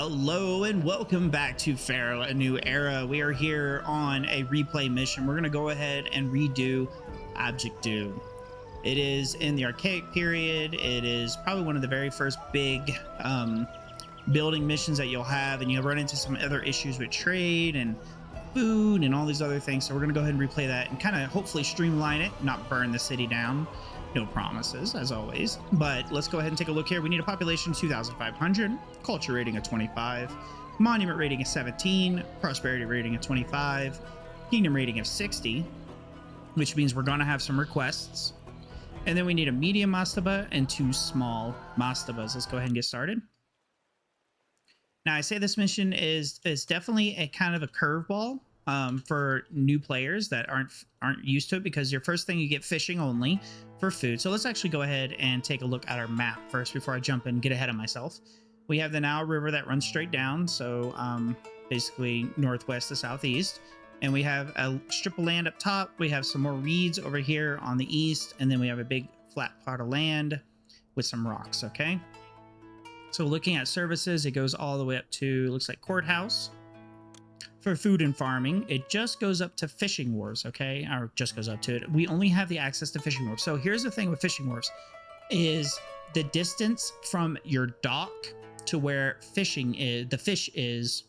Hello and welcome back to Pharaoh A New Era. We are here on a replay mission. We're going to go ahead and redo Abjedu. It is in the archaic period. It is probably one of the very first big building missions that you'll have, and you'll run into some other issues with trade and food and all these other things. So we're going to go ahead and replay that and kind of hopefully streamline it, not burn the city down. No promises, as always, but let's go ahead and take a look here. We need a population 2,500, culture rating of 25, monument rating of 17, prosperity rating of 25, kingdom rating of 60, which means we're going to have some requests. And then we need a medium mastaba and 2 small mastabas. Let's go ahead and get started. Now, I say this mission is definitely a kind of a curveball for new players that aren't used to it, because your first thing you get fishing only for food. So let's actually go ahead and take a look at our map first before I jump and get ahead of myself. We have the Nile River that runs straight down, so basically northwest to southeast. And we have a strip of land up top. We have some more reeds over here on the east, and then we have a big flat part of land with some rocks, okay? So looking at services, it goes all the way up to, looks like courthouse. For food and farming, it just goes up to fishing wharves, okay? Or just goes up to it. We only have the access to fishing wharves. So here's the thing with fishing wharves, is the distance from your dock to where fishing is, the fish is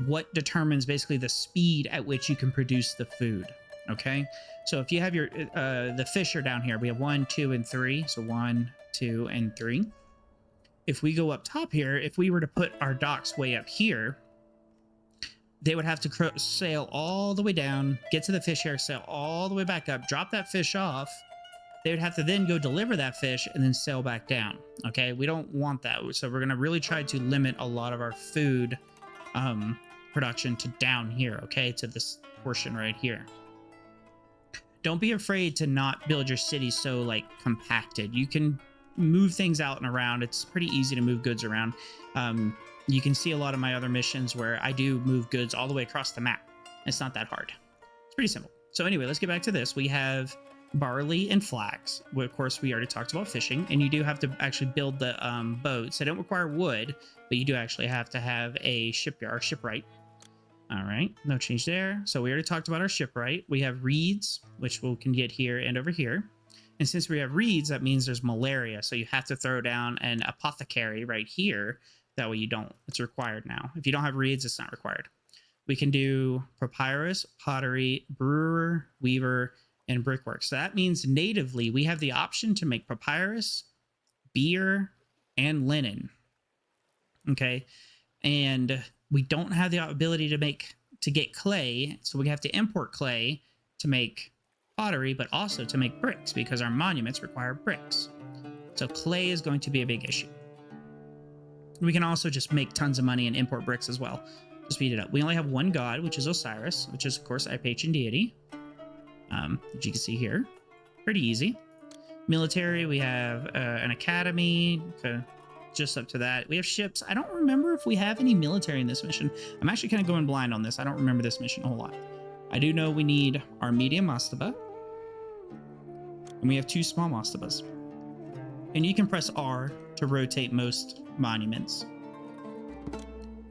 what determines basically the speed at which you can produce the food, okay? So if you have your, the fish are down here. We have 1, 2, and 3. So 1, 2, and 3. If we go up top here, if we were to put our docks way up here, they would have to sail all the way down, get to the fish here, sail all the way back up, drop that fish off. They would have to then go deliver that fish and then sail back down. Okay, we don't want that. So we're going to really try to limit a lot of our food production to down here, okay, to this portion right here. Don't be afraid to not build your city so like compacted. You can move things out and around. It's pretty easy to move goods around. You can see a lot of my other missions where I do move goods all the way across the map. It's not that hard. It's pretty simple. So anyway, let's get back to this. We have barley and flax. Well, of course, we already talked about fishing, and you do have to actually build the boats. They don't require wood, but you do actually have to have a shipyard, shipwright. All right, no change there. So we already talked about our shipwright. We have reeds, which we can get here and over here. And since we have reeds, that means there's malaria. So you have to throw down an apothecary right here. That way you don't. It's required now. If you don't have reeds, it's not required. We can do papyrus, pottery, brewer, weaver, and brickwork. So that means natively we have the option to make papyrus, beer, and linen. Okay. And we don't have the ability to get clay. So we have to import clay to make pottery, but also to make bricks, because our monuments require bricks. So clay is going to be a big issue. We can also just make tons of money and import bricks as well to speed it up. We only have one god, which is Osiris, which is, of course, our patron deity. As you can see here. Pretty easy. Military, we have an academy. Okay, just up to that. We have ships. I don't remember if we have any military in this mission. I'm actually kind of going blind on this. I don't remember this mission a whole lot. I do know we need our medium mastaba. And we have 2 small mastabas. And you can press R to rotate most monuments.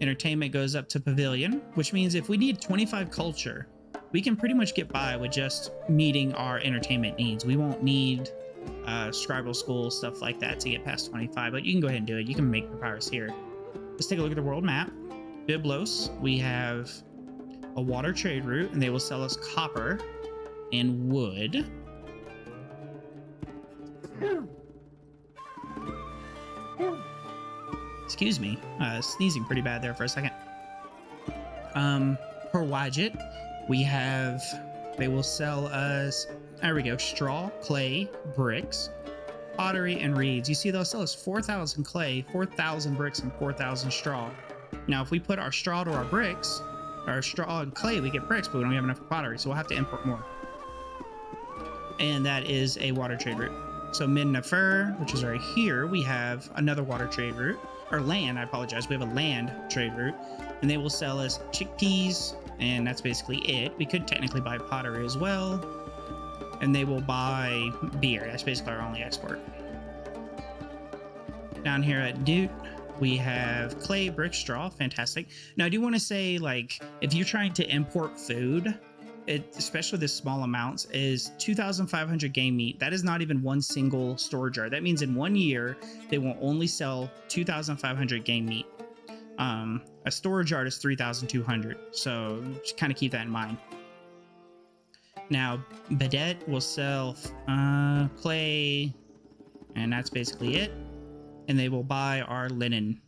Entertainment goes up to pavilion, which means if we need 25 culture, we can pretty much get by with just meeting our entertainment needs. We won't need scribal school, stuff like that, to get past 25, but you can go ahead and do it. You can make papyrus here. Let's take a look at the world map. Byblos, we have a water trade route, and they will sell us copper and wood. Excuse me, sneezing pretty bad there for a second. Per Wadget, we have, they will sell us, there we go, straw, clay, bricks, pottery, and reeds. You see, they'll sell us 4,000 clay, 4,000 bricks, and 4,000 straw. Now, if we put our straw to our bricks, our straw and clay, we get bricks, but we don't have enough for pottery, so we'll have to import more. And that is a water trade route. So Min-Nefer, which is right here, we have another water trade route. Or land, I apologize. We have a land trade route, and they will sell us chickpeas, and that's basically it. We could technically buy pottery as well, and they will buy beer. That's basically our only export. Down here at Dute, We have clay, brick, straw. Fantastic. Now, I do want to say, like, if you're trying to import food, especially the small amounts, is 2,500 game meat. That is not even one single storage jar. That means in 1 year, they will only sell 2,500 game meat. A storage yard is 3,200. So just kind of keep that in mind. Now, Badet will sell clay, and that's basically it. And they will buy our linen.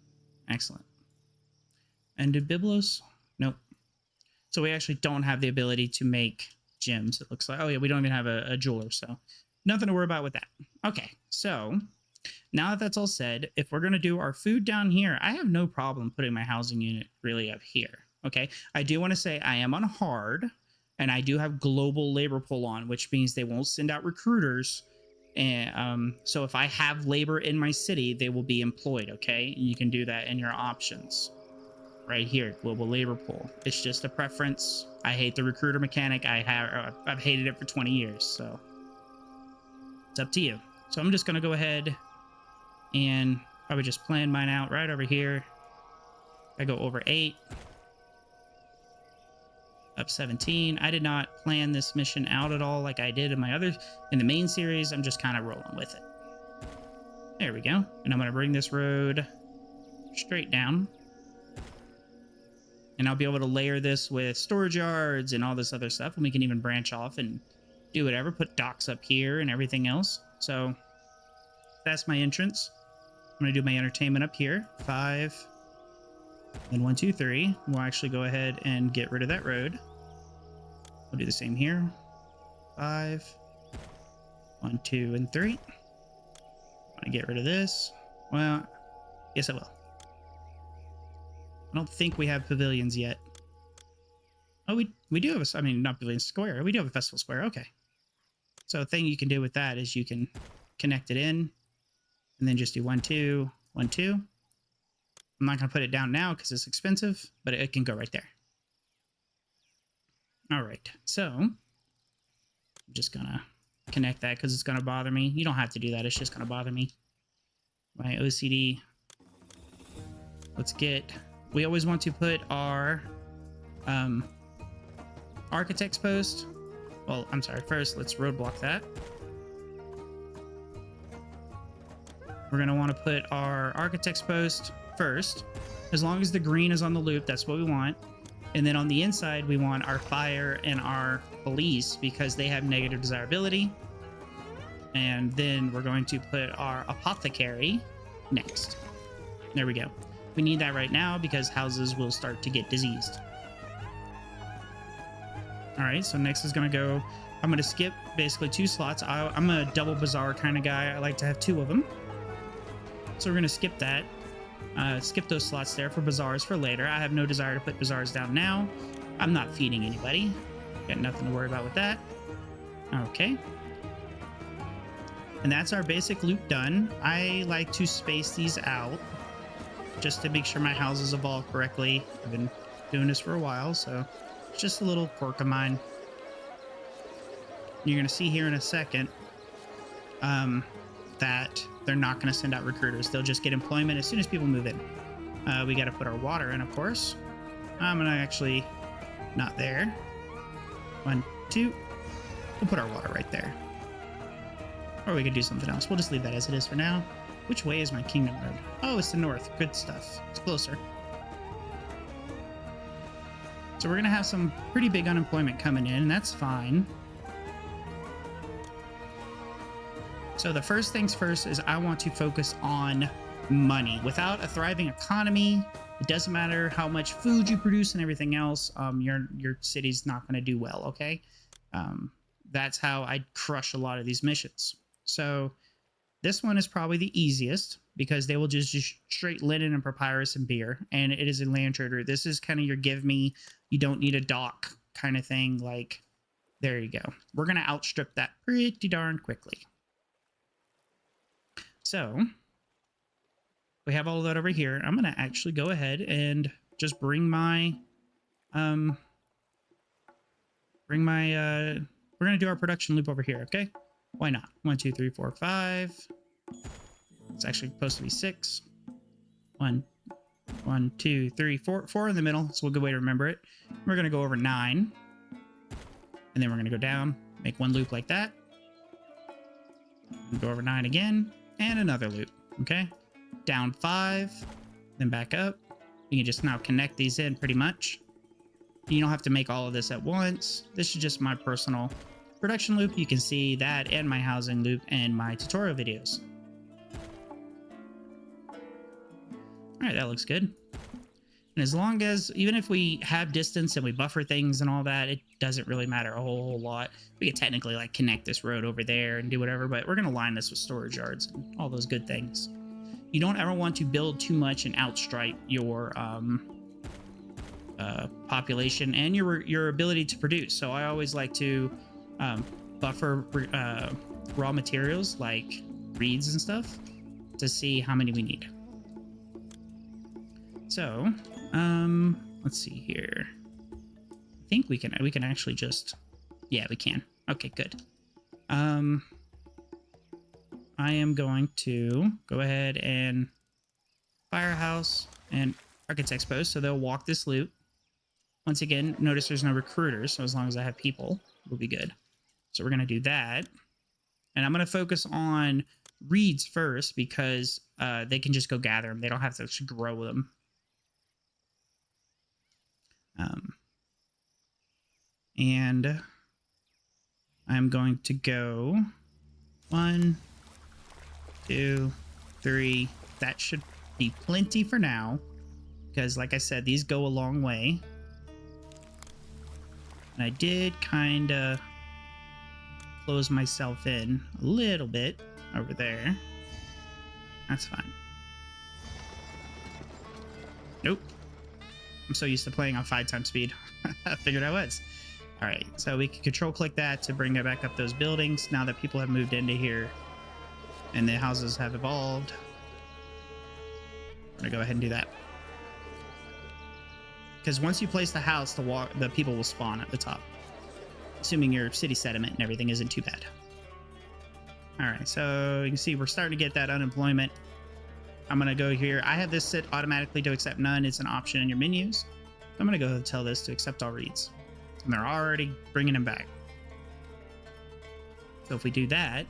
Excellent. And did Biblos? Nope. So we actually don't have the ability to make gems, it looks like. Oh yeah, we don't even have a jeweler, so nothing to worry about with that. Okay, so now that that's all said, if we're going to do our food down here, I have no problem putting my housing unit really up here. Okay, I do want to say I am on hard, and I do have global labor pull on, which means they won't send out recruiters. And so if I have labor in my city, they will be employed. Okay, you can do that in your options right here, global labor pool. It's just a preference. I hate the recruiter mechanic. I've hated it for 20 years, so it's up to you. So I'm just gonna go ahead and I would just plan mine out right over here. I go over 8, up 17. I did not plan this mission out at all like I did in the main series. I'm just kind of rolling with it. There we go. And I'm gonna bring this road straight down. And I'll be able to layer this with storage yards and all this other stuff. And we can even branch off and do whatever, put docks up here and everything else. So that's my entrance. I'm going to do my entertainment up here. 5, then 1, 2, 3. We'll actually go ahead and get rid of that road. We'll do the same here. 5, 1, 2, and 3. I'm going to get rid of this. Well, yes, I will. I don't think we have pavilions yet. Oh, we do have I mean, not pavilion square. We do have a festival square. Okay. So a thing you can do with that is you can connect it in and then just do 1, 2, 1, 2. I'm not going to put it down now because it's expensive, but it can go right there. All right. So I'm just going to connect that because it's going to bother me. You don't have to do that. It's just going to bother me. My OCD. Let's get... We always want to put our architect's post. Well, I'm sorry. First, let's roadblock that. We're going to want to put our architect's post first. As long as the green is on the loop, that's what we want. And then on the inside, we want our fire and our police because they have negative desirability. And then we're going to put our apothecary next. There we go. We need that right now because houses will start to get diseased. All right, so next is going to go... I'm going to skip basically 2 slots. I'm a double bazaar kind of guy. I like to have 2 of them. So we're going to skip that. Skip those slots there for bazaars for later. I have no desire to put bazaars down now. I'm not feeding anybody. Got nothing to worry about with that. Okay. And that's our basic loop done. I like to space these out just to make sure my houses evolve correctly. I've been doing this for a while, so it's just a little quirk of mine. You're going to see here in a second that they're not going to send out recruiters. They'll just get employment as soon as people move in. We got to put our water in, of course. I'm going to actually... Not there. 1, 2. We'll put our water right there. Or we could do something else. We'll just leave that as it is for now. Which way is my kingdom road? Oh, it's the north. Good stuff. It's closer. So we're going to have some pretty big unemployment coming in, and that's fine. So the first things first is I want to focus on money. Without a thriving economy, it doesn't matter how much food you produce and everything else, your city's not going to do well, okay? That's how I crush a lot of these missions. So this one is probably the easiest because they will just straight linen and papyrus and beer, and it is a land trader. This is kind of your give me, you don't need a dock kind of thing. Like, there you go. We're going to outstrip that pretty darn quickly. So we have all of that over here. I'm going to actually go ahead and just bring my, we're going to do our production loop over here. Okay. Why not? 1, 2, 3, 4, 5. It's actually supposed to be 6. One, one, two, three, four. Four in the middle. So a good way to remember it. We're going to go over 9. And then we're going to go down, make one loop like that. Go over 9 again, and another loop. Okay. Down 5, then back up. You can just now connect these in pretty much. You don't have to make all of this at once. This is just my personal production loop. You can see that and my housing loop and my tutorial videos. All right, that looks good. And as long as, even if we have distance and we buffer things and all that, it doesn't really matter a whole lot. We could technically like connect this road over there and do whatever, but we're going to line this with storage yards and all those good things. You don't ever want to build too much and outstrip your population and your ability to produce. So I always like to buffer raw materials like reeds and stuff to see how many we need. So let's see here. I think we can actually just, yeah, we can. Okay, good. I am going to go ahead and firehouse and architect's post, so they'll walk this loop. Once again, notice there's no recruiters, so as long as I have people, we'll be good. So we're going to do that. And I'm going to focus on reeds first because they can just go gather them. They don't have to grow them. And I'm going to go 1, 2, 3. That should be plenty for now, because like I said, these go a long way. And I did kind of close myself in a little bit over there. That's fine. Nope. I'm so used to playing on 5 times speed. I figured I was. All right, so we can control click that to bring it back up those buildings now that people have moved into here and the houses have evolved. I'm gonna go ahead and do that. Because once you place the house, the people will spawn at the top, assuming your city sediment and everything isn't too bad. All right, so you can see we're starting to get that unemployment. I'm gonna go here. I have this set automatically to accept none. It's an option in your menus. I'm gonna go ahead and tell this to accept all reads. And they're already bringing them back. So if we do that,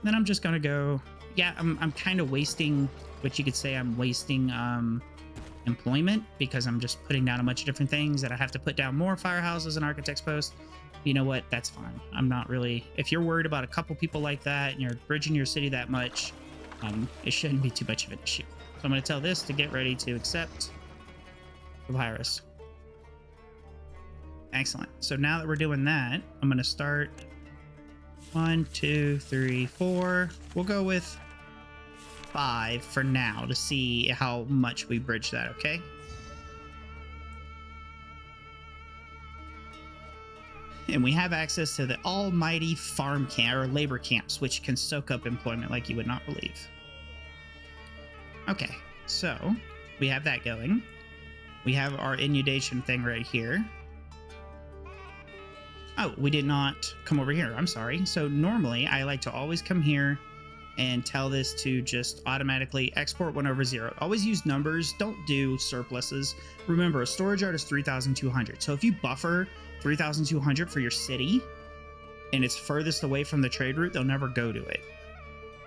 then I'm just gonna go, yeah, I'm kind of wasting, what you could say I'm wasting employment, because I'm just putting down a bunch of different things that I have to put down more firehouses and architect's post. You know what? That's fine. I'm not really, if you're worried about a couple people like that and you're bridging your city that much, it shouldn't be too much of an issue. So I'm going to tell this to get ready to accept the virus. Excellent. So now that we're doing that, I'm going to start 1, 2, 3, 4. We'll go with 5 for now to see how much we bridge that, okay? And we have access to the almighty farm camp or labor camps, which can soak up employment like you would not believe. Okay, so we have that going. We have our inundation thing right here. Oh, we did not come over here. I'm sorry. So normally I like to always come here and tell this to just automatically export 1/0. Always use numbers. Don't do surpluses. Remember, a storage yard is 3,200. So if you buffer 3,200 for your city and it's furthest away from the trade route, they'll never go to it.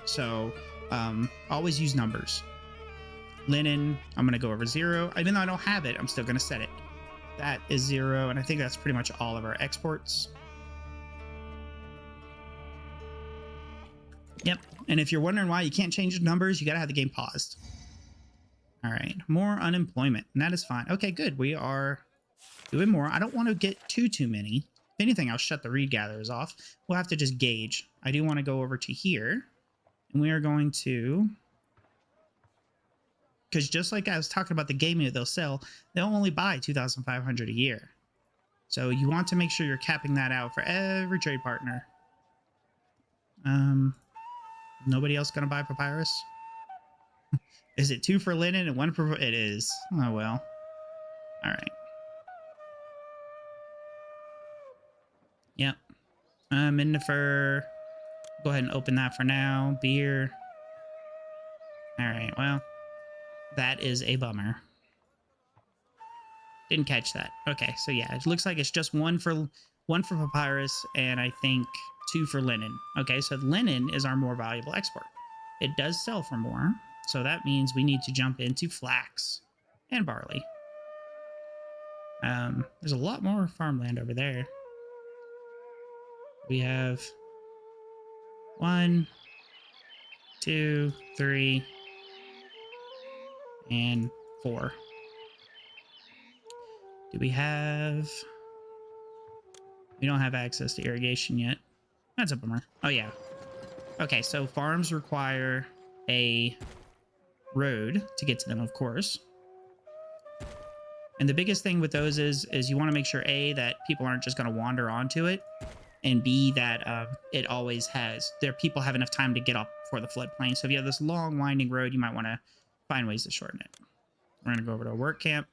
So always use numbers. Linen, I'm going to go over 0. Even though I don't have it, I'm still going to set it. That is 0, and I think that's pretty much all of our exports. Yep, and if you're wondering why you can't change the numbers, you got to have the game paused. All right, more unemployment, and that is fine. Okay, good. We are doing more. I don't want to get too many. If anything, I'll shut the reed gatherers off. We'll have to just gauge. I do want to go over to here, and we are going to... Because just like I was talking about the gaming that they'll sell, they'll only buy 2,500 a year. So you want to make sure you're capping that out for every trade partner. Nobody else going to buy papyrus? Is it 2 for linen and 1 for... It is. Oh, well. All right. Yep. In the fur. Go ahead and open that for now. Beer. All right, well... That is a bummer. Didn't catch that. Okay, so yeah, it looks like it's just one for papyrus, and I think 2 for linen. Okay, so linen is our more valuable export. It does sell for more, so that means we need to jump into flax and barley. There's a lot more farmland over there. We have 1, 2, 3, and 4. Do we have... We don't have access to irrigation yet. That's a bummer. Oh, yeah. Okay, so farms require a road to get to them, of course. And the biggest thing with those is you want to make sure, A, that people aren't just going to wander onto it, and B, that it always has... people have enough time to get off before the floodplain. So if you have this long, winding road, you might want to find ways to shorten it. We're going to go over to a work camp.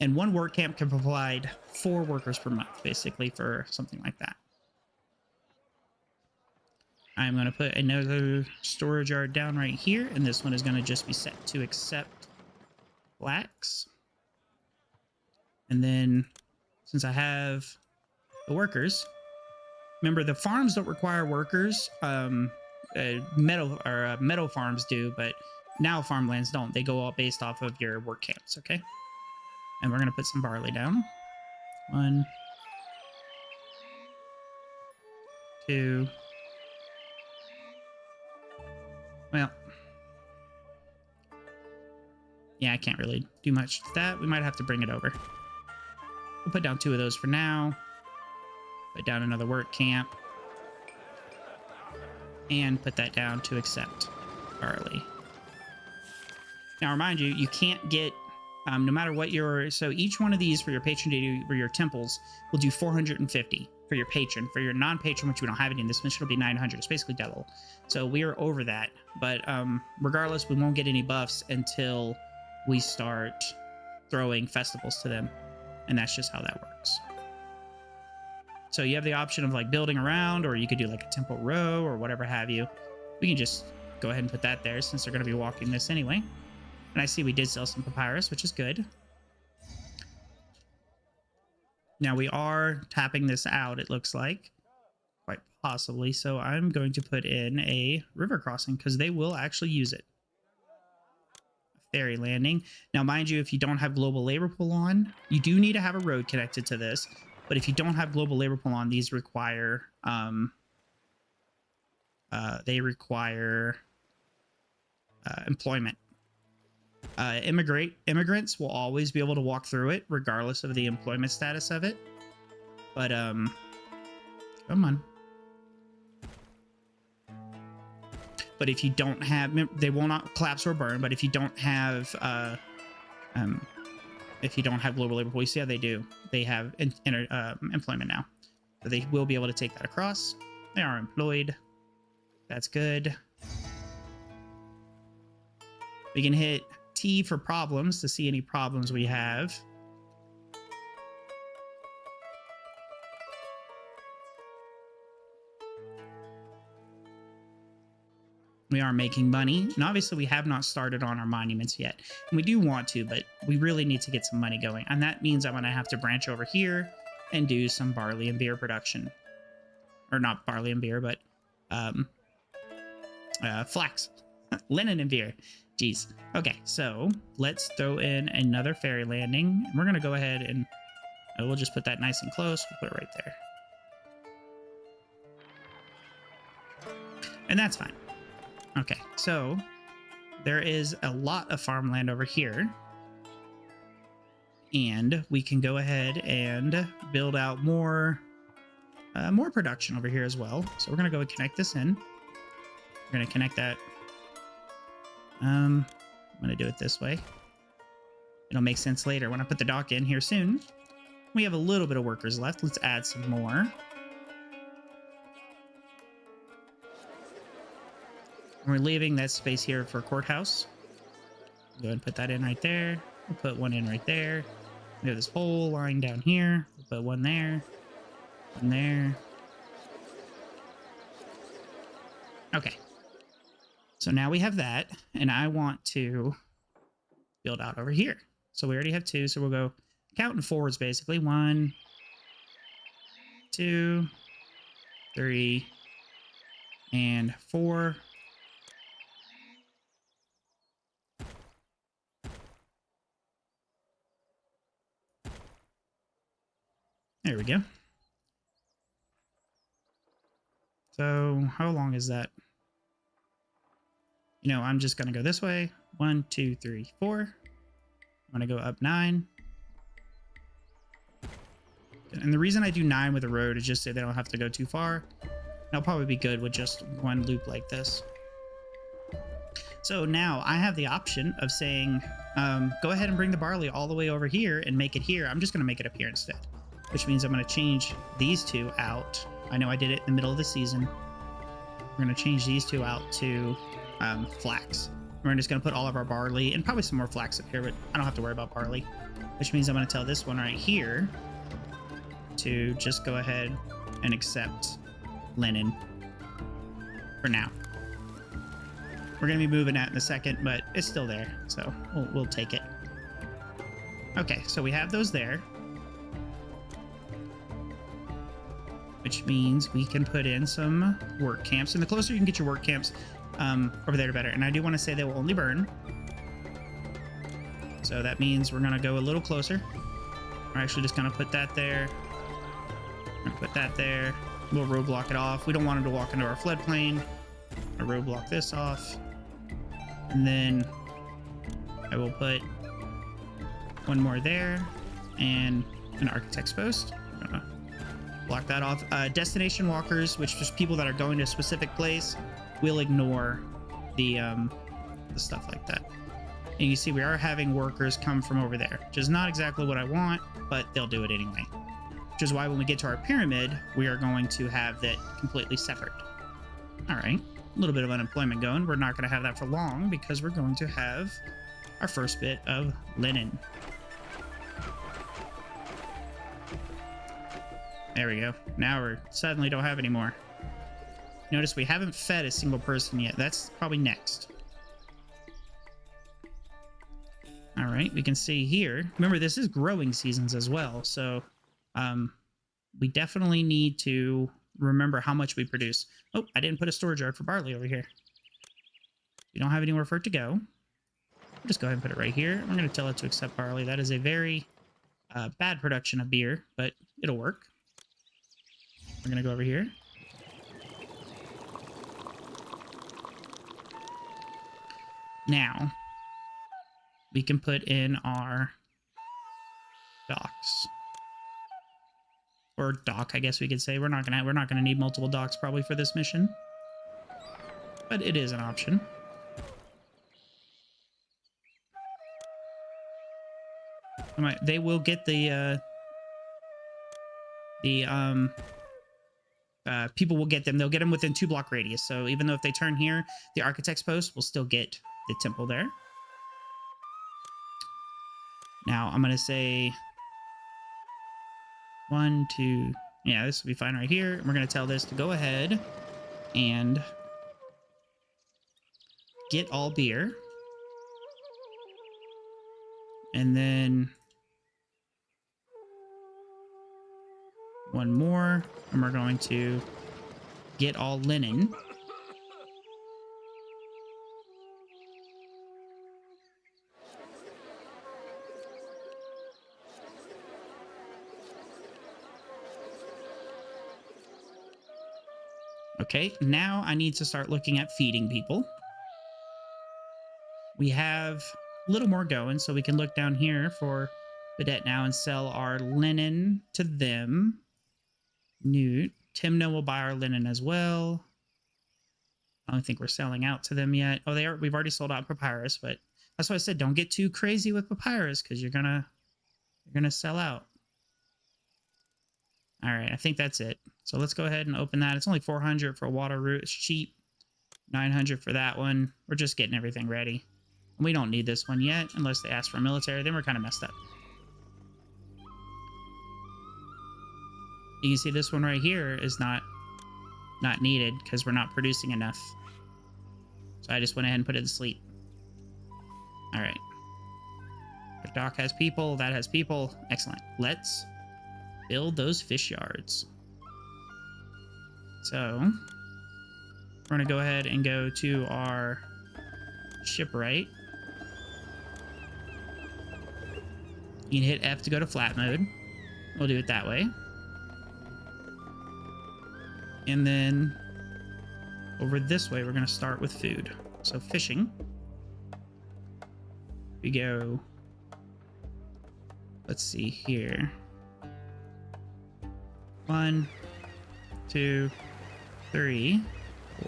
And one work camp can provide 4 workers per month, basically, for something like that. I'm going to put another storage yard down right here, and this one is going to just be set to accept flax. And then, since I have the workers, remember the farms don't require workers. Meadow farms do, but now farmlands don't. They go all based off of your work camps, okay? And we're going to put some barley down. 1, 2. Well, yeah, I can't really do much with that. We might have to bring it over. We'll put down 2 of those for now. Put down another work camp. And put that down to accept barley. Now, remind you, you can't get, no matter what your... So each one of these for your patron deity or your temples will do 450 for your patron. For your non-patron, which we don't have any in this mission, it'll be 900. It's basically double. So we are over that. But regardless, we won't get any buffs until we start throwing festivals to them. And that's just how that works. So you have the option of like building around, or you could do like a temple row or whatever have you. We can just go ahead and put that there since they're going to be walking this anyway. And I see we did sell some papyrus, which is good. Now we are tapping this out, it looks like. Quite possibly. So I'm going to put in a river crossing because they will actually use it. Ferry landing. Now, mind you, if you don't have global labor pool on, you do need to have a road connected to this. But if you don't have global labor pool on, these require employment. Immigrants will always be able to walk through it, regardless of the employment status of it. But come on. But if you don't have, they will not collapse or burn. But if you don't have global labor pool, you see how they do. They have employment now, so they will be able to take that across. They are employed. That's good. We can hit T for problems to see any problems we have. We are making money, and obviously we have not started on our monuments yet. And we do want to, but we really need to get some money going. And that means I'm going to have to branch over here and do some barley and beer production. Or not barley and beer, but flax. Linen and beer. Jeez. Okay, so let's throw in another ferry landing. We're going to go ahead and we'll just put that nice and close. We'll put it right there. And that's fine. Okay, so there is a lot of farmland over here. And we can go ahead and build out more production over here as well. So we're going to go and connect this in. We're going to connect that. I'm going to do it this way. It'll make sense later when I put the dock in here soon. We have a little bit of workers left. Let's add some more. We're leaving that space here for courthouse. Go ahead and put that in right there. We'll put one in right there. We have this whole line down here. We'll put one there. One there. Okay. So now we have that, and I want to build out over here. So we already have 2, so we'll go counting forwards basically. 1, 2, 3, and 4. There we go. So how long is that? You know, I'm just going to go this way. 1, 2, 3, 4. I'm going to go up 9. And the reason I do 9 with a road is just so they don't have to go too far. I'll probably be good with just one loop like this. So now I have the option of saying, go ahead and bring the barley all the way over here and make it here. I'm just going to make it up here instead, which means I'm going to change these 2 out. I know I did it in the middle of the season. We're going to change these 2 out to flax. We're just going to put all of our barley and probably some more flax up here, but I don't have to worry about barley, which means I'm going to tell this one right here to just go ahead and accept linen for now. We're going to be moving that in a second, but it's still there, so we'll take it. Okay, so we have those there, which means we can put in some work camps, and the closer you can get your work camps over there, the better. And I do want to say they will only burn, so that means we're going to go a little closer. We're actually just going to put that there. We're going to put that there. We'll roadblock it off. We don't want them to walk into our floodplain. I'll roadblock this off. And then I will put one more there and an architect's post. I'm gonna block that off. Destination walkers, which is people that are going to a specific place, will ignore the stuff like that. And you see we are having workers come from over there, which is not exactly what I want, but they'll do it anyway. Which is why when we get to our pyramid, we are going to have that completely separate. All right, a little bit of unemployment going. We're not going to have that for long because we're going to have our first bit of linen. There we go. Now we suddenly don't have any more. Notice we haven't fed a single person yet. That's probably next. All right, we can see here. Remember, this is growing seasons as well, so we definitely need to remember how much we produce. Oh, I didn't put a storage yard for barley over here. We don't have anywhere for it to go. I'll just go ahead and put it right here. I'm going to tell it to accept barley. That is a very bad production of beer, but it'll work. We're going to go over here. Now, we can put in our docks. Or dock, I guess we could say. We're not gonna need multiple docks probably for this mission, but it is an option. They will get the people will get them. They'll get them within 2-block radius. So even though if they turn here, the architect's post will still get the temple there. Now I'm gonna say 1, 2. Yeah, this will be fine right here. We're going to tell this to go ahead and get all beer. And then one more. And we're going to get all linen. Okay, now I need to start looking at feeding people. We have a little more going, so we can look down here for Vedette now and sell our linen to them. Newt. Timna will buy our linen as well. I don't think we're selling out to them yet. Oh, they are. We've already sold out Papyrus, but that's why I said don't get too crazy with Papyrus because you're gonna sell out. All right, I think that's it. So let's go ahead and open that. It's only 400 for a water route. It's cheap. 900 for that one. We're just getting everything ready. We don't need this one yet unless they ask for a military. Then we're kind of messed up. You can see this one right here is not needed because we're not producing enough. So I just went ahead and put it to sleep. All right. Dock has people. That has people. Excellent. Let's build those fish yards. So we're going to go ahead and go to our shipwright. You can hit F to go to flat mode. We'll do it that way. And then over this way, we're going to start with food. So fishing. We go, let's see here. 1, 2, 3,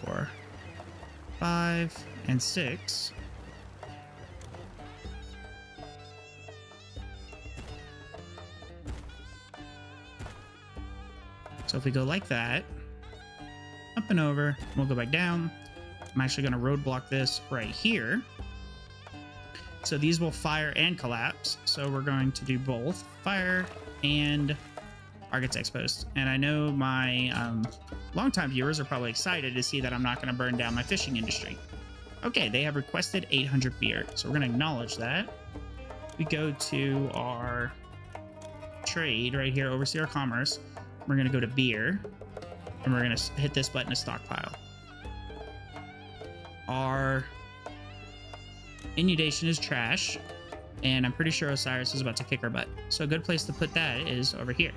4, 5, and 6. So if we go like that, up and over, we'll go back down. I'm actually going to roadblock this right here. So these will fire and collapse. So we're going to do both fire and Architect's Post. And I know my longtime viewers are probably excited to see that I'm not going to burn down my fishing industry. Okay, they have requested 800 beer. So we're going to acknowledge that. We go to our trade right here, Overseer of Commerce. We're going to go to beer. And we're going to hit this button to stockpile. Our inundation is trash, and I'm pretty sure Osiris is about to kick our butt. So a good place to put that is over here.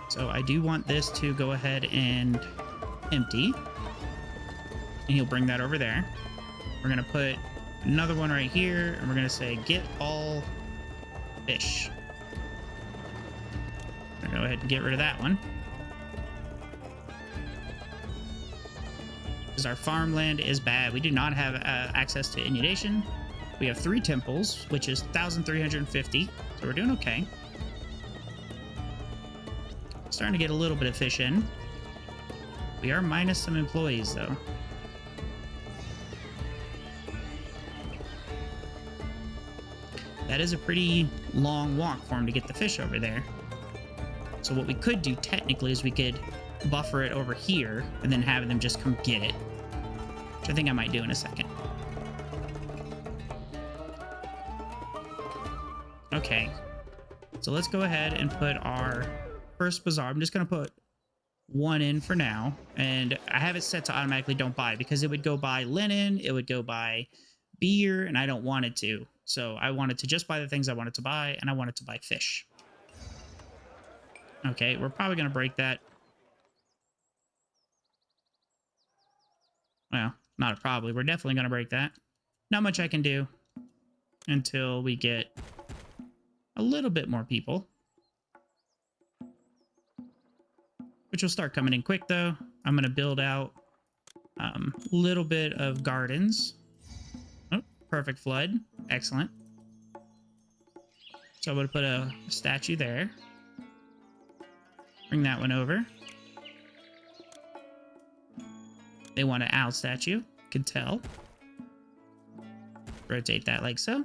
So I do want this to go ahead and empty, and he'll bring that over there. We're going to put another one right here, and we're going to say get all fish. We're going to go ahead and get rid of that one. Because our farmland is bad. We do not have access to inundation. We have 3 temples, which is 1,350. So we're doing okay. Starting to get a little bit of fish in. We are minus some employees, though. That is a pretty long walk for him to get the fish over there. So what we could do technically is we could buffer it over here and then have them just come get it, which I think I might do in a second. Okay, so let's go ahead and put our first bazaar. I'm just going to put 1 in for now, and I have it set to automatically don't buy because it would go buy linen, it would go buy beer, and I don't want it to. So I wanted to just buy the things I wanted to buy, and I wanted to buy fish. Okay, we're probably going to break that. Well, not probably. We're definitely going to break that. Not much I can do until we get a little bit more people. Which will start coming in quick, though. I'm going to build out a little bit of gardens. Oh, perfect flood. Excellent. So I'm going to put a statue there. Bring that one over. They want an owl statue. Can tell. Rotate that like so.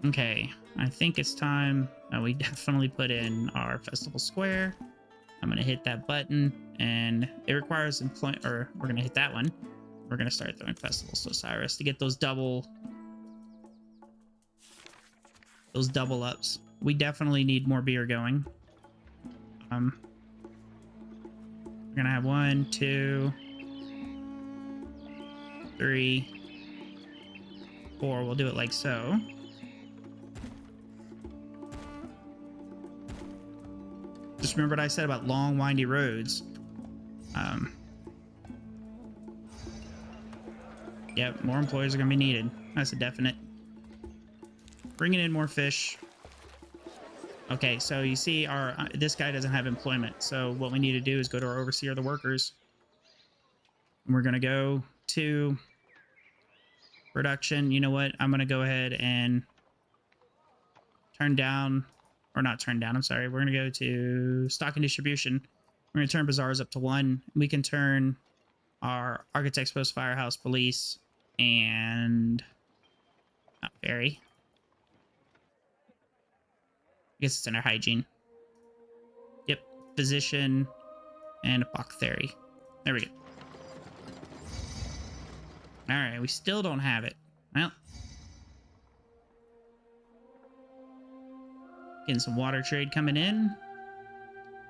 Okay, I think it's time. We definitely put in our festival square. I'm gonna hit that button, and it requires employment. Or we're gonna hit that one. We're gonna start throwing festivals to Osiris to get those double ups. We definitely need more beer going. We're gonna have 1, 2, 3, 4. We'll do it like so. Just remember what I said about long, windy roads. Yep, more employees are gonna be needed. That's a definite. Bringing in more fish. Okay, so you see our this guy doesn't have employment. So what we need to do is go to our overseer of the workers. And we're going to go to production. You know what? I'm going to go ahead and turn down, or not turn down, I'm sorry. We're going to go to stock and distribution. We're going to turn bazaars up to 1. We can turn our Architect's Post, Firehouse, Police, and not Ferry. I guess it's under hygiene. Yep, physician and apothecary. There we go. All right, we still don't have it. Well, getting some water trade coming in.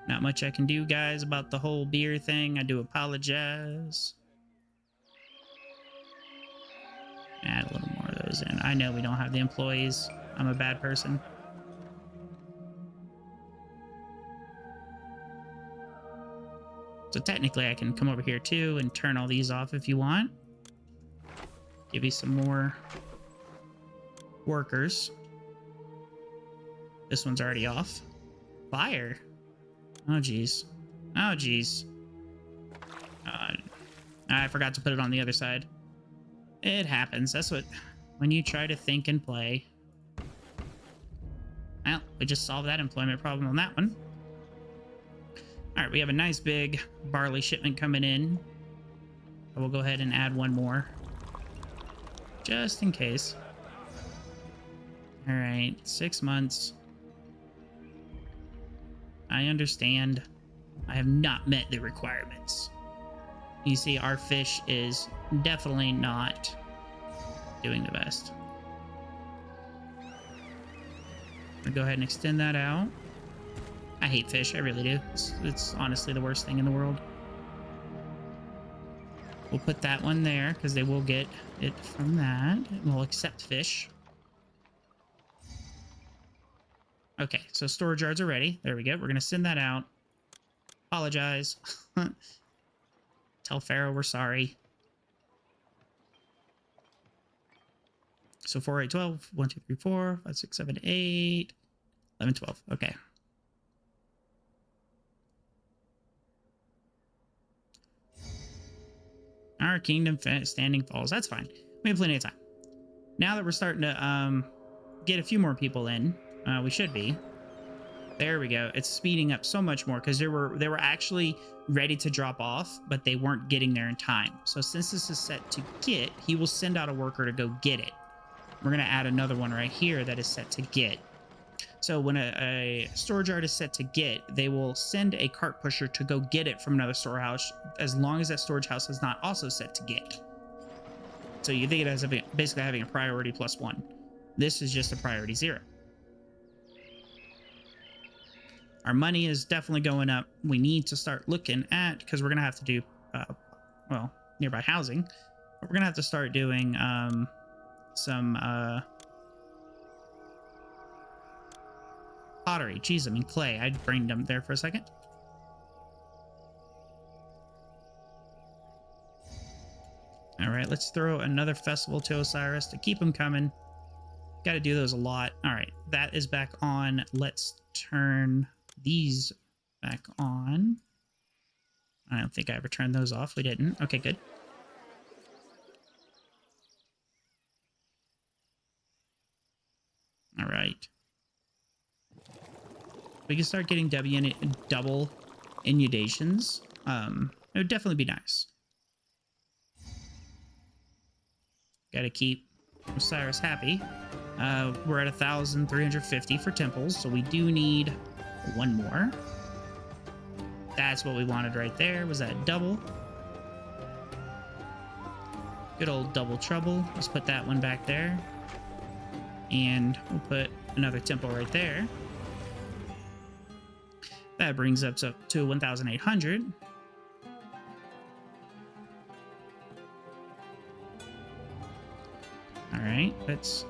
Not much I can do, guys, about the whole beer thing. I do apologize. Add a little more of those in. I know we don't have the employees. I'm a bad person. So technically I can come over here too and turn all these off if you want. Give you some more workers. This one's already off. Fire. Oh, geez. Oh, geez. I forgot to put it on the other side. It happens. That's what... When you try to think and play. Well, we just solved that employment problem on that one. All right, we have a nice big barley shipment coming in. We'll go ahead and add one more. Just in case. All right, 6 months. I understand. I have not met the requirements. You see, our fish is definitely not doing the best. I'm gonna go ahead and extend that out. I hate fish, I really do. It's honestly the worst thing in the world. We'll put that one there because they will get it from that. We'll accept fish. Okay, so storage yards are ready. There we go. We're gonna send that out. Apologize. Tell Pharaoh we're sorry. So 4, 8, 12. 1, 2, 3, 4, 5, 6, 7, 8, 11, 12. Okay. Our kingdom standing falls. That's fine. We have plenty of time. Now that we're starting to get a few more people in, we should be. There we go. It's speeding up so much more because they were actually ready to drop off, but they weren't getting there in time. So since this is set to get, he will send out a worker to go get it. We're going to add another one right here that is set to get. So when a storage yard is set to get, they will send a cart pusher to go get it from another storehouse, as long as that storage house is not also set to get. So you think it as basically having a priority +1. This is just a priority 0. Our money is definitely going up. We need to start looking at, because we're going to have to do, well, nearby housing. But we're going to have to start doing some pottery. Jeez, I mean clay. I brain dumped there for a second. All right, let's throw another festival to Osiris to keep him coming. Got to do those a lot. All right, that is back on. Let's turn these back on. I don't think I ever turned those off. We didn't. Okay, good. All right. We can start getting double inundations. It would definitely be nice. Gotta keep Osiris happy. We're at 1,350 for temples, so we do need one more. That's what we wanted right there. Was that double? Good old double trouble. Let's put that one back there. And we'll put another temple right there. That brings us up to 1,800. All right, let's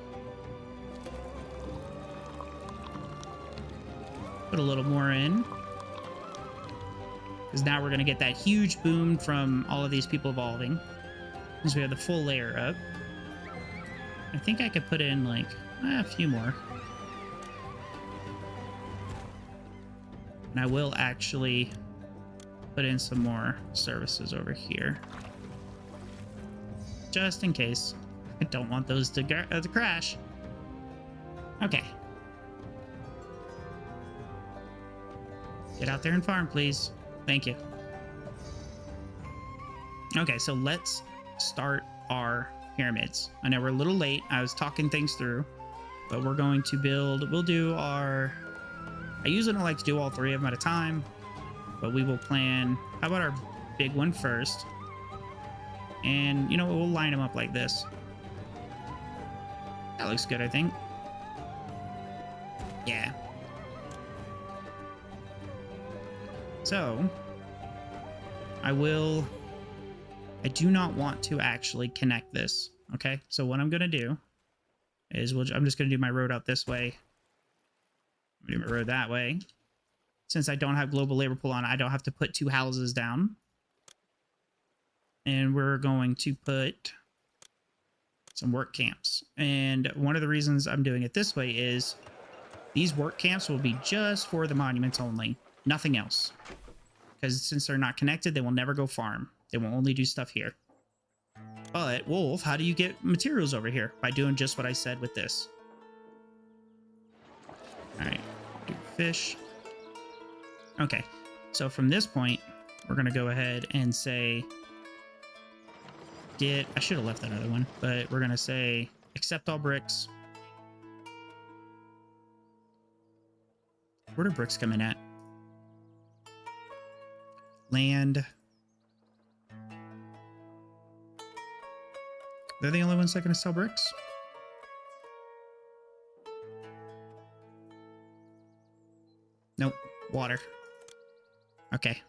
put a little more in. Because now we're going to get that huge boom from all of these people evolving. Since we have the full layer up. I think I could put in like a few more. And I will actually put in some more services over here. Just in case. I don't want those to crash. Okay. Get out there and farm, please. Thank you. Okay, so let's start our pyramids. I know we're a little late. I was talking things through, but we're going to build... We'll do our... I usually don't like to do all 3 of them at a time, but we will plan... How about our big one first? And, you know, we'll line them up like this. That looks good, I think. Yeah. So, I do not want to actually connect this, okay? So what I'm going to do is I'm just going to do my road out this way. Do my road that way. Since I don't have global labor pool on, I don't have to put 2 houses down. And we're going to put some work camps. And one of the reasons I'm doing it this way is these work camps will be just for the monuments only, nothing else. Because since they're not connected, they will never go farm. They will only do stuff here. But, Wolf, how do you get materials over here? By doing just what I said with this. Alright, do fish. Okay, so from this point, we're going to go ahead and say, I should have left that other one, but we're going to say, accept all bricks. Where do bricks come in at? Land. They're the only ones that are going to sell bricks? Nope. Water. Okay.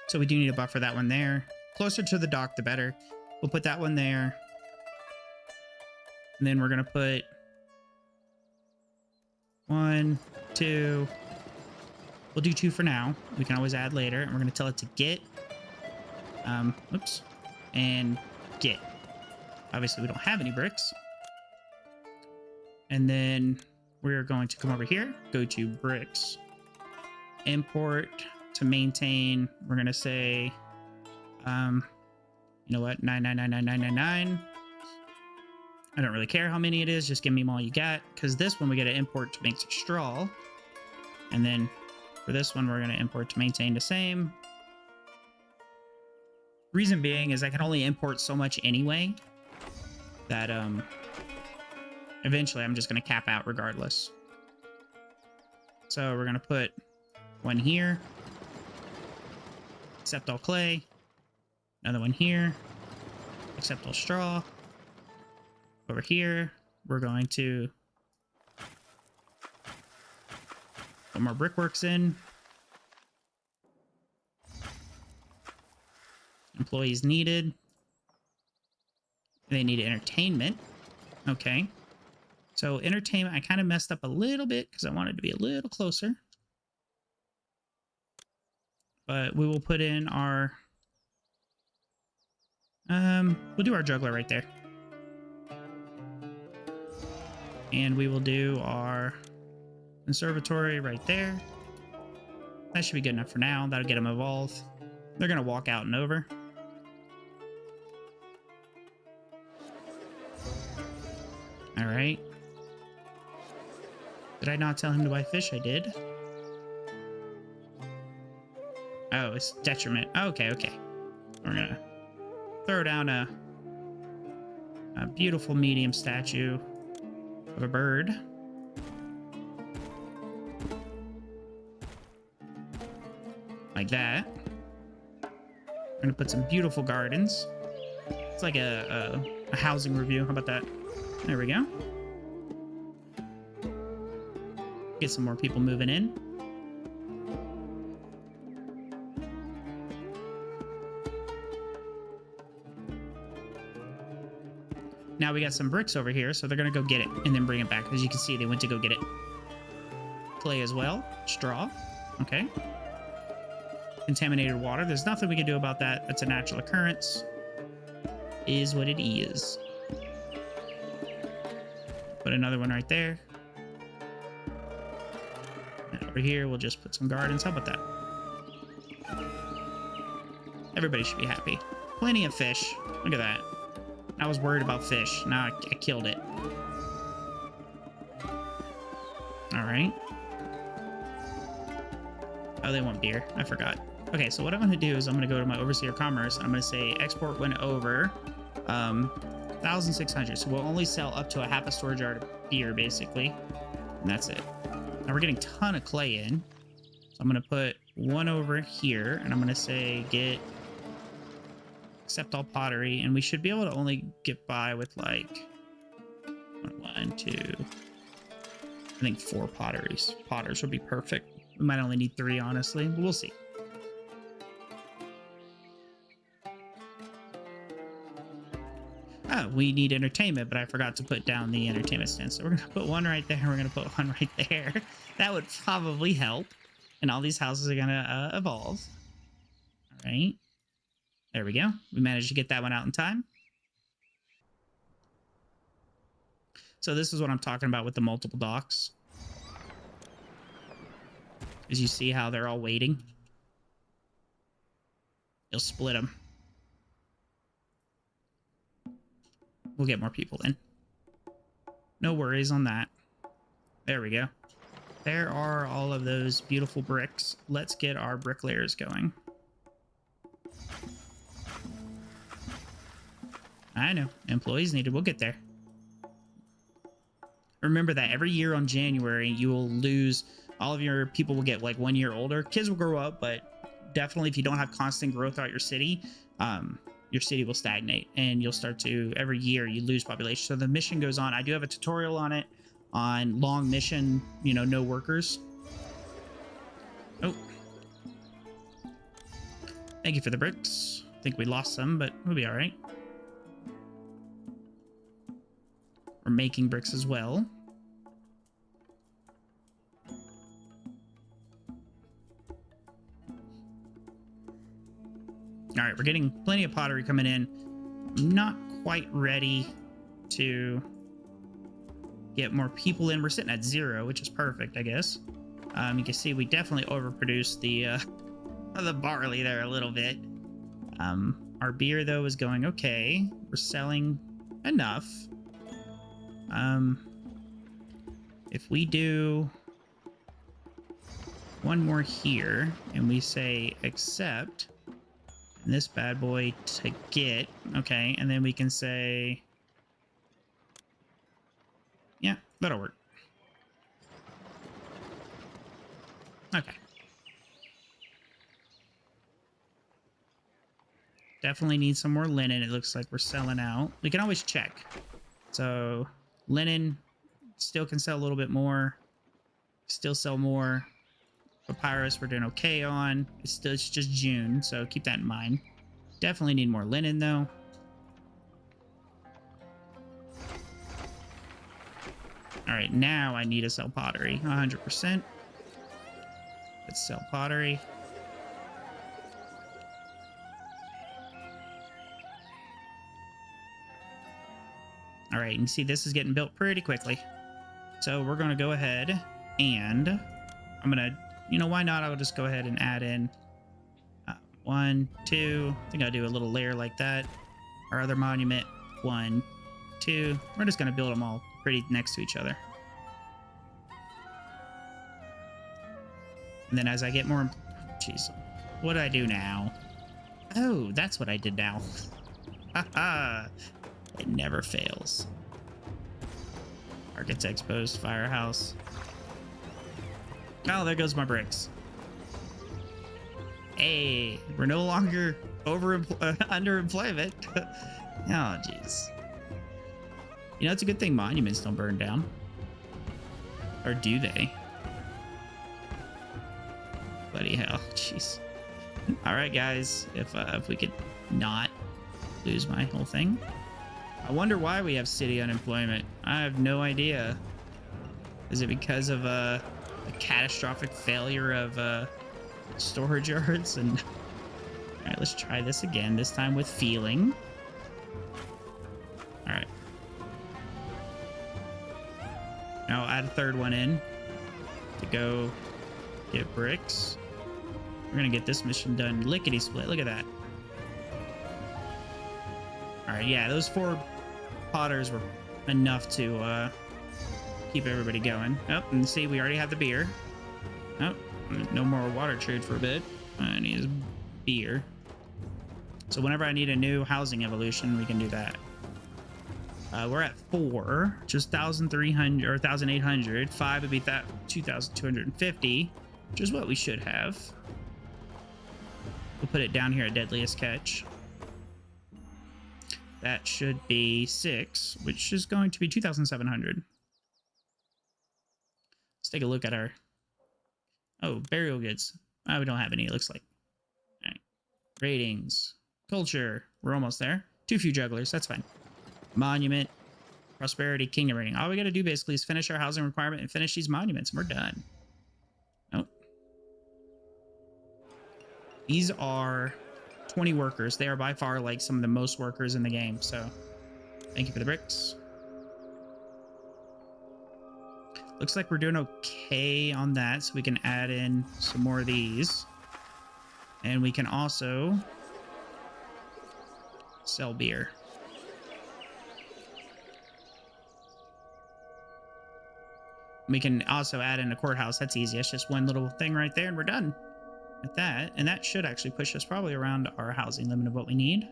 So we do need to buffer that one there. Closer to the dock, the better. We'll put that one there. And then we're going to put 1, 2. We'll do 2 for now. We can always add later. And we're going to tell it to get. Oops. And get. Obviously, we don't have any bricks. And then we're going to come over here. Go to bricks. Import to maintain. We're going to say, you know what? 9999999. I don't really care how many it is. Just give me them all you got. Because this one we got to import to make some straw. And then for this one, we're going to import to maintain the same. Reason being is I can only import so much anyway that eventually I'm just going to cap out regardless. So we're going to put one here. Accept all clay. Another one here. Accept all straw. Over here, we're going to put more brickworks in. Employees needed. They need entertainment. Okay. So entertainment, I kind of messed up a little bit because I wanted to be a little closer. But we will put in our... we'll do our juggler right there. And we will do our conservatory right there. That should be good enough for now. That'll get them evolved. They're going to walk out and over. All right. Did I not tell him to buy fish? I did. Oh, it's detriment. Okay, okay. We're going to throw down a beautiful medium statue of a bird. Like that. We're going to put some beautiful gardens. It's like a housing review. How about that? There we go. Get some more people moving in. Now we got some bricks over here, so they're going to go get it and then bring it back. As you can see, they went to go get it. Clay as well. Straw. Okay. Contaminated water. There's nothing we can do about that. That's a natural occurrence. Is what it is. Put another one right there. And over here, we'll just put some gardens. How about that? Everybody should be happy. Plenty of fish. Look at that. I was worried about fish. Now I killed it. All right. Oh, they want beer. I forgot. Okay, so what I'm going to do is I'm going to go to my overseer commerce. And I'm going to say export went over 1,600. So we'll only sell up to a half a storage yard of beer, basically. And that's it. Now we're getting a ton of clay in. So I'm going to put one over here. And I'm going to say get accept all pottery, and we should be able to only get by with like one, two, I think 4 potters would be perfect. We might only need 3, honestly, but we'll see. Oh, we need entertainment, but I forgot to put down the entertainment stand. So we're going to put one right there. We're going to put one right there. That would probably help. And all these houses are going to evolve. All right. There we go. We managed to get that one out in time. So this is what I'm talking about with the multiple docks. As you see how they're all waiting. You'll split them. We'll get more people in. No worries on that. There we go. There are all of those beautiful bricks. Let's get our bricklayers going. I know. Employees needed. We'll get there. Remember that every year on January, you will lose... All of your people will get like 1 year older. Kids will grow up, but definitely if you don't have constant growth throughout your city will stagnate, and you'll start to, every year you lose population. So the mission goes on. I do have a tutorial on it, on long mission, you know, no workers. Oh. Thank you for the bricks. I think we lost some, but we'll be all right. We're making bricks as well. All right, we're getting plenty of pottery coming in. I'm not quite ready to get more people in. We're sitting at 0, which is perfect, I guess. You can see we definitely overproduced the barley there a little bit. Our beer, though, is going okay. We're selling enough. If we do one more here and we say accept... And this bad boy to get, okay, and then we can say, yeah, that'll work. Okay. Definitely need some more linen. It looks like we're selling out. We can always check. So linen still can sell a little bit more. Still sell more. Papyrus we're doing okay on. It's just June, so keep that in mind. Definitely need more linen though. All right, now I need to sell pottery 100%. Let's sell pottery. All right, and you see this is getting built pretty quickly. So we're going to go ahead and I'm going to, you know, why not? I will just go ahead and add in 1, 2. I think I'll do a little layer like that. Our other monument, 1, 2. We're just going to build them all pretty next to each other. And then as I get more... Jeez. What do I do now? Oh, that's what I did now. Haha. It never fails. Architect's Post, Firehouse. Oh, there goes my bricks. Hey, we're no longer underemployment. Oh, jeez. You know, it's a good thing monuments don't burn down. Or do they? Bloody hell, jeez. All right, guys, if we could not lose my whole thing. I wonder why we have city unemployment. I have no idea. Is it because of a catastrophic failure of storage yards? And all right, let's try this again. This time with feeling. All right. Now I'll add a third one in to go get bricks. We're gonna get this mission done lickety split. Look at that. All right, yeah, those 4 potters were enough to keep everybody going. Oh, and see, we already have the beer. Oh, no more water trade for a bit. I need beer. So whenever I need a new housing evolution, we can do that. We're at 4, just 1,300 or 1,800. 5 would be that 2,250, which is what we should have. We'll put it down here at Deadliest Catch. That should be 6, which is going to be 2,700. Let's take a look at our... Oh, burial goods. We don't have any, it looks like. All right. Ratings. Culture. We're almost there. Too few jugglers. That's fine. Monument. Prosperity. Kingdom rating. All we got to do basically is finish our housing requirement and finish these monuments, and we're done. Oh. These are 20 workers. They are by far like some of the most workers in the game. So thank you for the bricks. Looks like we're doing okay on that. So we can add in some more of these. And we can also sell beer. We can also add in a courthouse. That's easy. It's just one little thing right there and we're done with that. And that should actually push us probably around our housing limit of what we need.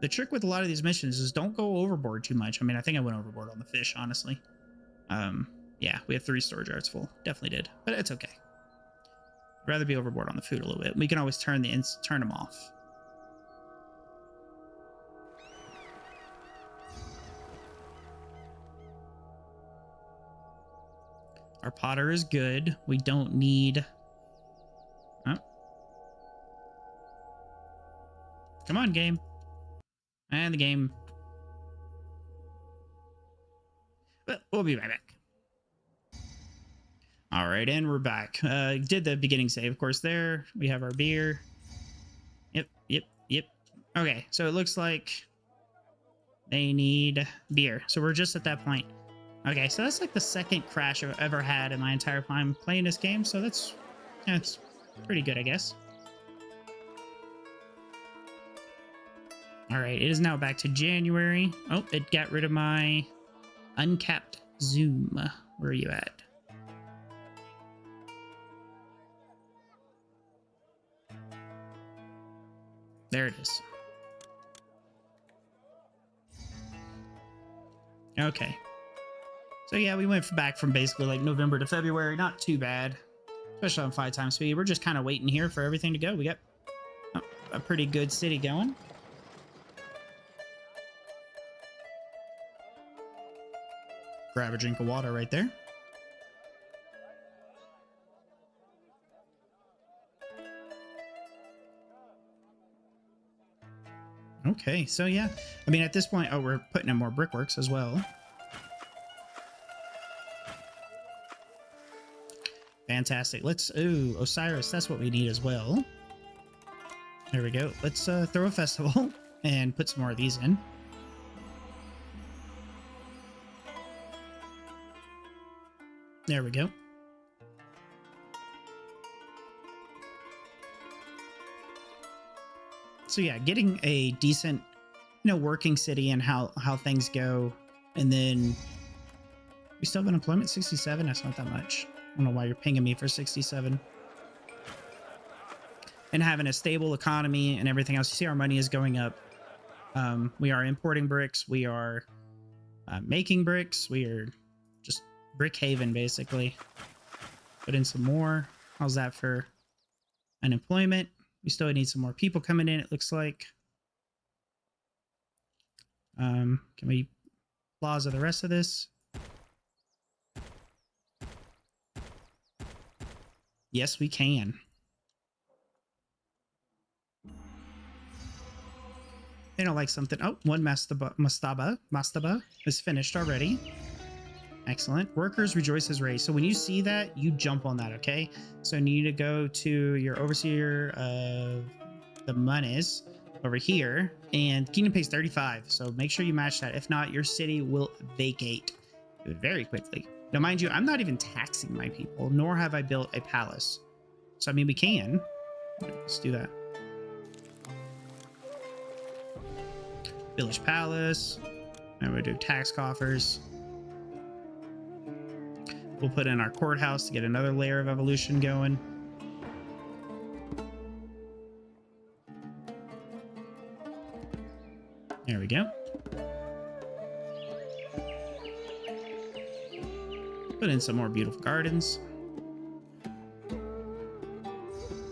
The trick with a lot of these missions is don't go overboard too much. I mean, I think I went overboard on the fish, honestly. Yeah, we have 3 storage yards full. Definitely did, but it's okay. I'd rather be overboard on the food a little bit. We can always turn them off. Our potter is good. We don't need... Oh. Come on, game. And the game... But we'll be right back. All right, and we're back. Did the beginning save, of course, there. We have our beer. Yep. Okay, so it looks like they need beer. So we're just at that point. Okay, so that's like the second crash I've ever had in my entire time playing this game. So that's pretty good, I guess. All right, it is now back to January. Oh, it got rid of my uncapped zoom. Where are you at? There it is. Okay. So yeah, we went back from basically like November to February. Not too bad, especially on 5 times speed. We're just kind of waiting here for everything to go. We got a pretty good city going. Grab a drink of water right there. Okay, so yeah. I mean, at this point, oh, we're putting in more brickworks as well. Fantastic. Let's, ooh, Osiris, that's what we need as well. There we go. Let's throw a festival and put some more of these in. There we go. So yeah, getting a decent, working city and how things go. And then we still have unemployment 67. That's not that much. I don't know why you're pinging me for 67. And having a stable economy and everything else. You see our money is going up. We are importing bricks. We are making bricks. We are just brick haven, basically. Put in some more. How's that for unemployment? We still need some more people coming in, it looks like. Can we plaza the rest of this? Yes, we can. They don't like something. Oh, one mastaba is finished already. Excellent. Workers rejoice is raised. So when you see that, you jump on that, okay? So you need to go to your overseer of the monies over here, and kingdom pays 35. So make sure you match that. If not, your city will vacate very quickly. Now, mind you, I'm not even taxing my people, nor have I built a palace. So, I mean, we can. Let's do that. Village palace. And we'll do tax coffers. We'll put in our courthouse to get another layer of evolution going. There we go. Put in some more beautiful gardens.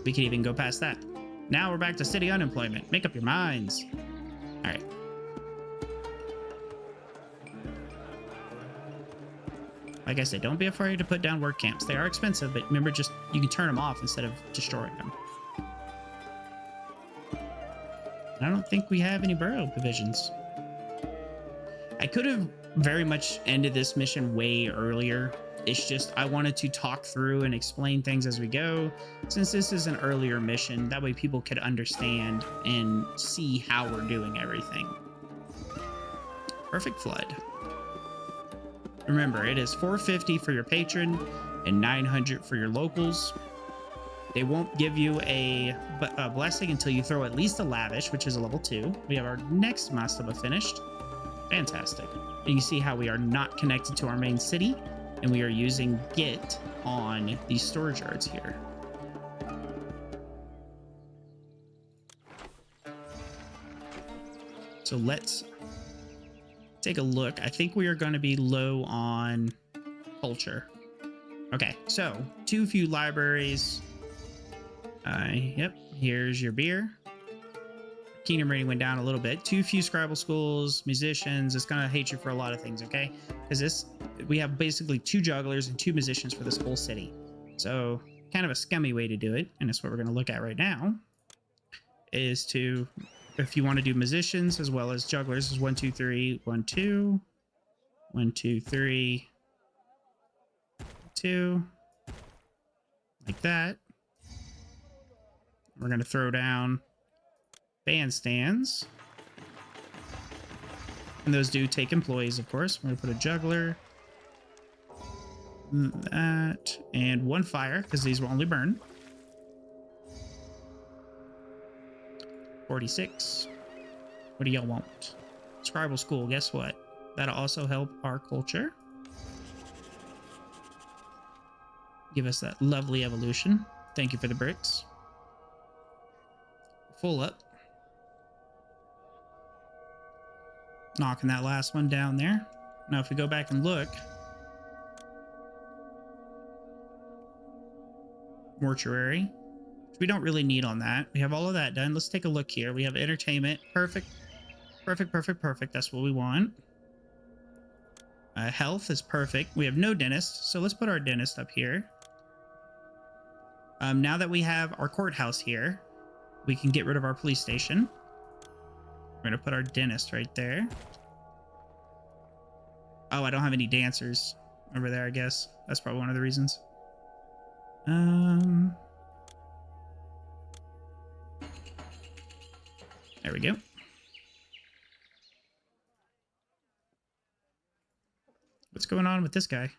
We can even go past that. Now we're back to city unemployment. Make up your minds. All right. Like I said, don't be afraid to put down work camps. They are expensive, but remember, just you can turn them off instead of destroying them. I don't think we have any burial provisions. I could have very much ended this mission way earlier. It's just I wanted to talk through and explain things as we go, since this is an earlier mission. That way people could understand and see how we're doing everything. Perfect flood. Remember, it is $450 for your patron and $900 for your locals. They won't give you a blessing until you throw at least a lavish, which is a level 2. We have our next mastaba finished. Fantastic. And you see how we are not connected to our main city, and we are using Git on these storage yards here. So let's take a look. I think we are going to be low on culture. Okay, so too few libraries. Yep, here's your beer. Kingdom rating went down a little bit. Too few scribal schools, musicians. It's gonna hate you for a lot of things, okay? Because we have basically 2 jugglers and 2 musicians for this whole city. So kind of a scummy way to do it, and that's what we're gonna look at right now. Is to, if you want to do musicians as well as jugglers, is 1, 2, 3, 1, 2, 1, 2, 3, 2, like that. We're gonna throw down bandstands, and those do take employees, of course. We're gonna put a juggler, that, and 1 fire, because these will only burn. 46. What do y'all want? Scribal school, guess what? That'll also help our culture. Give us that lovely evolution. Thank you for the bricks. Full up. Knocking that last one down there. Now, if we go back and look, mortuary, which we don't really need on that. We have all of that done. Let's take a look here. We have entertainment. Perfect. Perfect, perfect, perfect. That's what we want. Health is perfect. We have no dentist, so let's put our dentist up here. Now that we have our courthouse here, we can get rid of our police station. We're going to put our dentist right there. Oh, I don't have any dancers over there, I guess. That's probably one of the reasons. There we go. What's going on with this guy?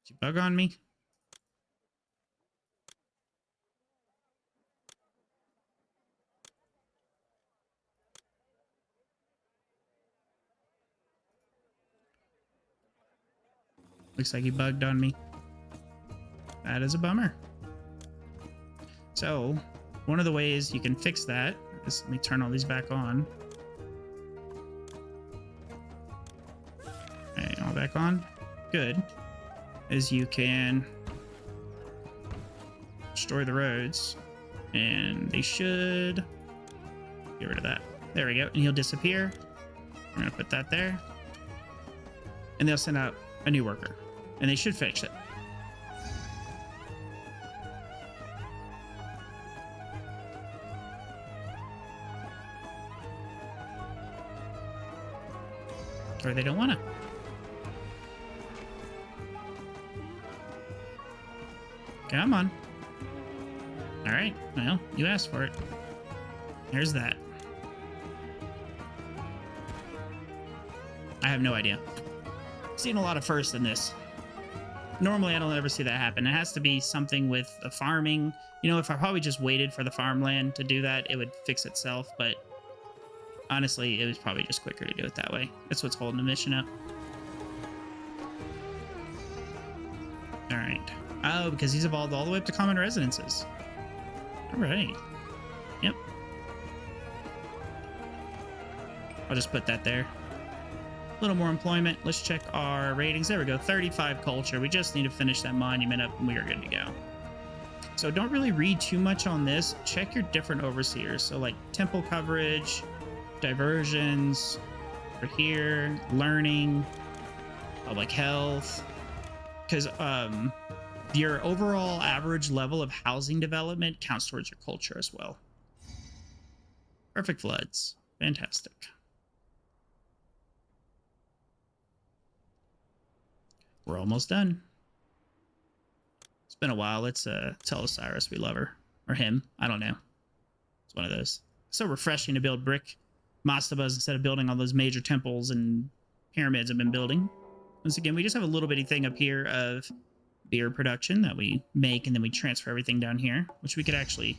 Did you bug on me? Looks like he bugged on me. That is a bummer. So, one of the ways you can fix that is, let me turn all these back on. Okay, all back on. Good. Is you can destroy the roads, and they should get rid of that. There we go. And he'll disappear. We're going to put that there. And they'll send out a new worker, and they should fix it. Or they don't want to. Come on. All right. Well, you asked for it. There's that. I have no idea. Seen a lot of firsts in this. Normally, I don't ever see that happen. It has to be something with the farming. You know, if I probably just waited for the farmland to do that, it would fix itself. But honestly, it was probably just quicker to do it that way. That's what's holding the mission up. All right. Oh, because he's evolved all the way up to common residences. All right. Yep. I'll just put that there. A little more employment. Let's check our ratings. There we go. 35 culture. We just need to finish that monument up and we are good to go. So don't really read too much on this. Check your different overseers. So like temple coverage, diversions, over here. Learning, public health, because your overall average level of housing development counts towards your culture as well. Perfect floods. Fantastic. We're almost done. It's been a while. Let's tell Osiris we love her. Or him. I don't know. It's one of those. So refreshing to build brick mastabas instead of building all those major temples and pyramids I've been building. Once again, we just have a little bitty thing up here of beer production that we make, and then we transfer everything down here, which we could actually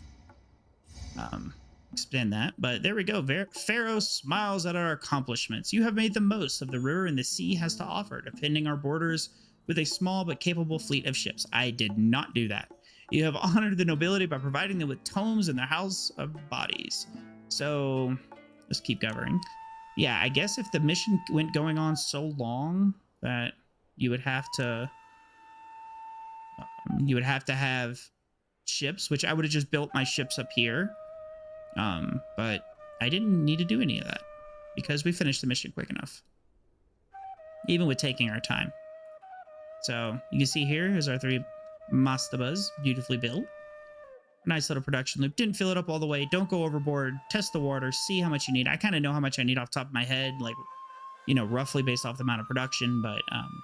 extend that. But there we go. Pharaoh smiles at our accomplishments. You have made the most of the river and the sea has to offer, defending our borders with a small but capable fleet of ships. I did not do that. You have honored the nobility by providing them with tomes in their house of bodies. So let's keep governing. Yeah, I guess if the mission went going on so long that you would have to have ships, which I would have just built my ships up here. But I didn't need to do any of that because we finished the mission quick enough, even with taking our time. So you can see here is our 3 mastabas, beautifully built. Nice little production loop. Didn't fill it up all the way. Don't go overboard. Test the water. See how much you need. I kind of know how much I need off the top of my head, like, you know, roughly based off the amount of production, but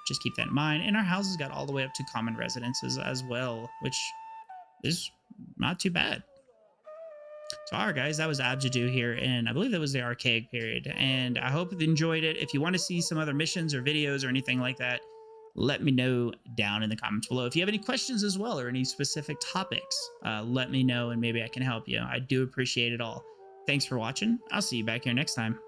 just keep that in mind. And our houses got all the way up to common residences as well, which is not too bad. So, all right, guys, that was Abjedu here, and I believe that was the archaic period. And I hope you enjoyed it. If you want to see some other missions or videos or anything like that, let me know down in the comments below. If you have any questions as well or any specific topics, let me know and maybe I can help you. I do appreciate it all. Thanks for watching. I'll see you back here next time.